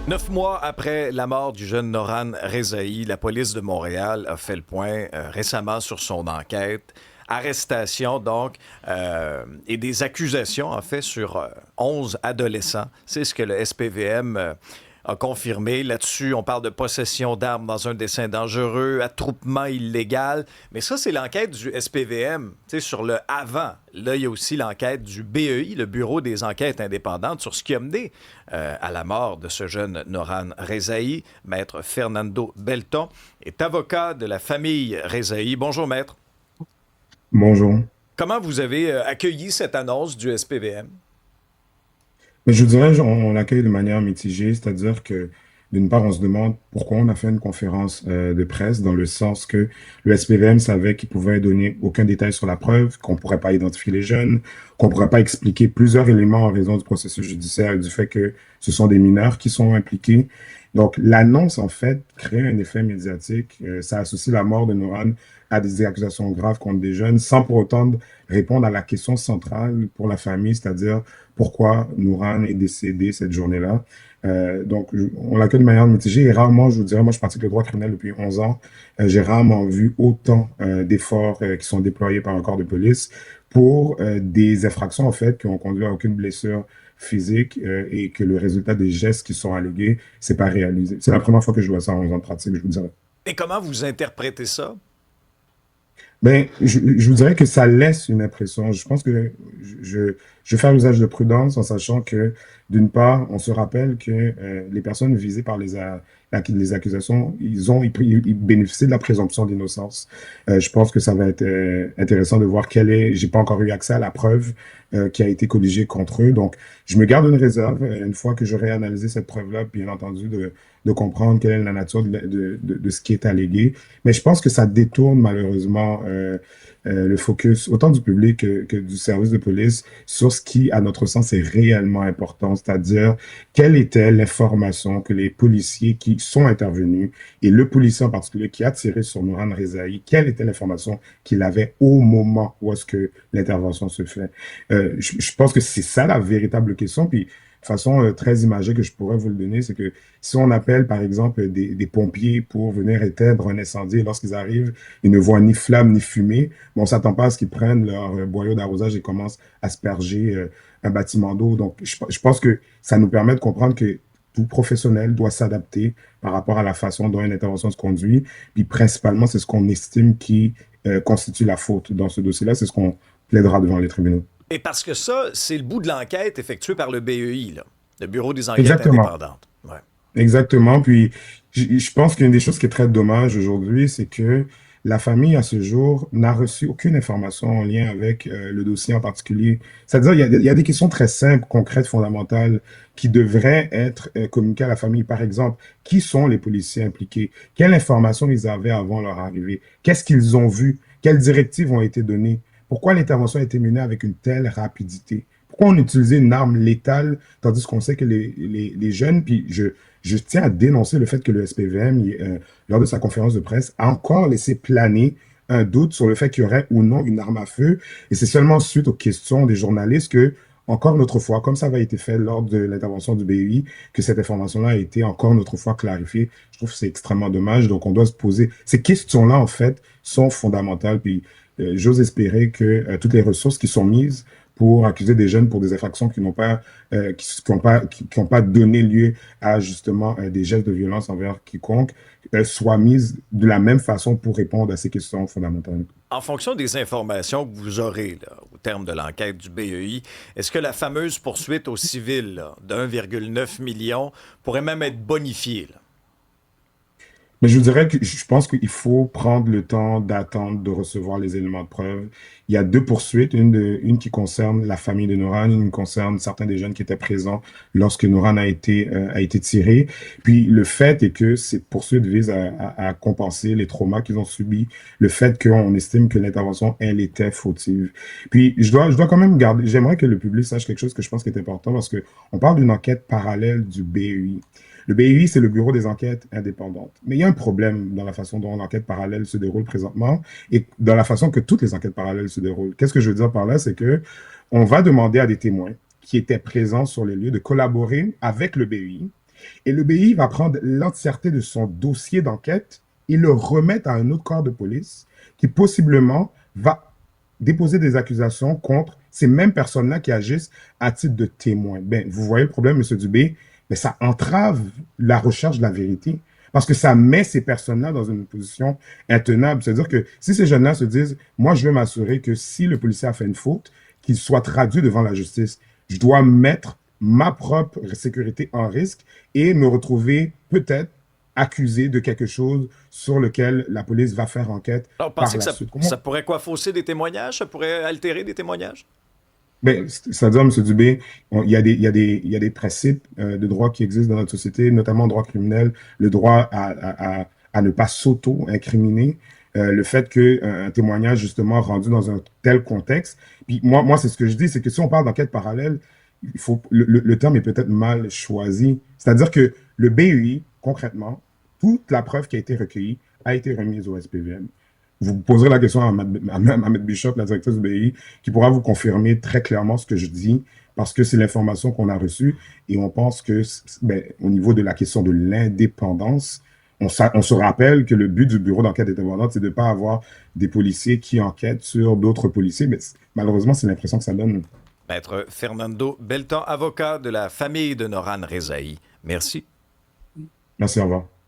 9 mois après la mort du jeune Noran Rezaï, la police de Montréal a fait le point récemment sur son enquête. Arrestation, donc, et des accusations, en fait, sur 11 adolescents. C'est ce que le SPVM a confirmé. Là-dessus, on parle de possession d'armes dans un dessin dangereux, attroupement illégal. Mais ça, c'est l'enquête du SPVM, tu sais, sur le avant. Là, il y a aussi l'enquête du BEI, le Bureau des enquêtes indépendantes, sur ce qui a mené à la mort de ce jeune Noran Rezaï. Maître Fernando Belton est avocat de la famille Rezaï. Bonjour, maître. Bonjour. Comment vous avez accueilli cette annonce du SPVM? Mais je dirais, on l'accueille de manière mitigée, c'est-à-dire que d'une part, on se demande pourquoi on a fait une conférence de presse, dans le sens que le SPVM savait qu'il pouvait donner aucun détail sur la preuve, qu'on pourrait pas identifier les jeunes, qu'on pourrait pas expliquer plusieurs éléments en raison du processus judiciaire et du fait que ce sont des mineurs qui sont impliqués. Donc, l'annonce, en fait, crée un effet médiatique. Ça associe la mort de Noran à des accusations graves contre des jeunes, sans pour autant répondre à la question centrale pour la famille, c'est-à-dire pourquoi Noran est décédé cette journée-là. Donc, on l'accueille de manière mitigée et rarement, je vous dirais, moi, je pratique le droit criminel depuis 11 ans. J'ai rarement vu autant d'efforts qui sont déployés par un corps de police pour des infractions, en fait, qui ont conduit à aucune blessure physique et que le résultat des gestes qui sont allégués, c'est pas réalisé. C'est la première fois que je vois ça en 11 ans de pratique, je vous dirais. Et comment vous interprétez ça? Ben, je vous dirais que ça laisse une impression. Je pense que je vais faire usage de prudence en sachant que, d'une part, on se rappelle que les personnes visées par les accusations, ils bénéficient de la présomption d'innocence. Je pense que ça va être intéressant de voir quelle est. J'ai pas encore eu accès à la preuve qui a été colligée contre eux. Donc, je me garde une réserve une fois que j'aurai analysé cette preuve-là, bien entendu, de comprendre quelle est la nature de ce qui est allégué. Mais je pense que ça détourne malheureusement le focus autant du public que du service de police sur ce qui, à notre sens, est réellement important, c'est-à-dire quelle était l'information que les policiers qui sont intervenus et le policier en particulier qui a tiré sur Noran Rezaï, quelle était l'information qu'il avait au moment où est-ce que l'intervention se fait. Je pense que c'est ça la véritable question. Puis façon très imagée que je pourrais vous le donner, c'est que si on appelle, par exemple, des pompiers pour venir éteindre un incendie, et lorsqu'ils arrivent, ils ne voient ni flamme ni fumée, mais on s'attend pas à ce qu'ils prennent leur boyau d'arrosage et commencent à asperger un bâtiment d'eau. Donc, je pense que ça nous permet de comprendre que tout professionnel doit s'adapter par rapport à la façon dont une intervention se conduit. Puis principalement, c'est ce qu'on estime qui constitue la faute dans ce dossier-là. C'est ce qu'on plaidera devant les tribunaux. Et parce que ça, c'est le bout de l'enquête effectuée par le BEI, là, le Bureau des enquêtes Exactement. indépendantes. Ouais. Exactement. Puis, je pense qu'une des choses qui est très dommage aujourd'hui, c'est que la famille, à ce jour, n'a reçu aucune information en lien avec le dossier en particulier. C'est-à-dire, il y a des questions très simples, concrètes, fondamentales, qui devraient être communiquées à la famille. Par exemple, qui sont les policiers impliqués? Quelle information ils avaient avant leur arrivée? Qu'est-ce qu'ils ont vu? Quelles directives ont été données? Pourquoi l'intervention a été menée avec une telle rapidité? Pourquoi on utilisait une arme létale, tandis qu'on sait que les jeunes, puis je tiens à dénoncer le fait que le SPVM, lors de sa conférence de presse, a encore laissé planer un doute sur le fait qu'il y aurait ou non une arme à feu. Et c'est seulement suite aux questions des journalistes que, encore une autre fois, comme ça avait été fait lors de l'intervention du BI, que cette information-là a été encore une autre fois clarifiée. Je trouve que c'est extrêmement dommage. Donc, on doit se poser. Ces questions-là, en fait, sont fondamentales. Puis, j'ose espérer que toutes les ressources qui sont mises pour accuser des jeunes pour des infractions qui n'ont pas, qui ont pas donné lieu à justement des gestes de violence envers quiconque, soient mises de la même façon pour répondre à ces questions fondamentales. En fonction des informations que vous aurez là, au terme de l'enquête du BEI, est-ce que la fameuse poursuite au civil là, de 1,9 million pourrait même être bonifiée? Là? Mais je vous dirais que je pense qu'il faut prendre le temps d'attendre de recevoir les éléments de preuve. Il y a deux poursuites, une qui concerne la famille de Noran, une qui concerne certains des jeunes qui étaient présents lorsque Noran a été tiré. Puis le fait est que ces poursuites visent à compenser les traumas qu'ils ont subis, le fait qu'on estime que l'intervention, elle, était fautive. Puis je dois quand même garder, j'aimerais que le public sache quelque chose que je pense qui est important parce que on parle d'une enquête parallèle du BEI. Le BI, c'est le Bureau des enquêtes indépendantes. Mais il y a un problème dans la façon dont l'enquête parallèle se déroule présentement et dans la façon que toutes les enquêtes parallèles se déroulent. Qu'est-ce que je veux dire par là? C'est que on va demander à des témoins qui étaient présents sur les lieux de collaborer avec le BI. Et le BI va prendre l'entièreté de son dossier d'enquête et le remettre à un autre corps de police qui possiblement va déposer des accusations contre ces mêmes personnes-là qui agissent à titre de témoins. Ben, vous voyez le problème, M. Dubé, mais ça entrave la recherche de la vérité. Parce que ça met ces personnes-là dans une position intenable. C'est-à-dire que si ces jeunes-là se disent, moi, je veux m'assurer que si le policier a fait une faute, qu'il soit traduit devant la justice. Je dois mettre ma propre sécurité en risque et me retrouver peut-être accusé de quelque chose sur lequel la police va faire enquête Alors, vous par pensez que la ça, suite. ça Comment? pourrait quoi, fausser des témoignages? Ça pourrait altérer des témoignages? Ben, c'est-à-dire, M. Dubé, il y a des principes de droit qui existent dans notre société, notamment le droit criminel, le droit à ne pas s'auto-incriminer, le fait qu'un témoignage, justement, rendu dans un tel contexte. Puis moi c'est ce que je dis, c'est que si on parle d'enquête parallèle, le terme est peut-être mal choisi. C'est-à-dire que le BEI, concrètement, toute la preuve qui a été recueillie a été remise au SPVM. Vous poserez la question à Mme Bishop, la directrice du BI, qui pourra vous confirmer très clairement ce que je dis, parce que c'est l'information qu'on a reçue et on pense que, ben, au niveau de la question de l'indépendance, on se rappelle que le but du bureau d'enquête indépendante, c'est de ne pas avoir des policiers qui enquêtent sur d'autres policiers, mais malheureusement, c'est l'impression que ça donne. Maître Fernando Belton, avocat de la famille de Noran Rezaï. Merci. Merci, au revoir.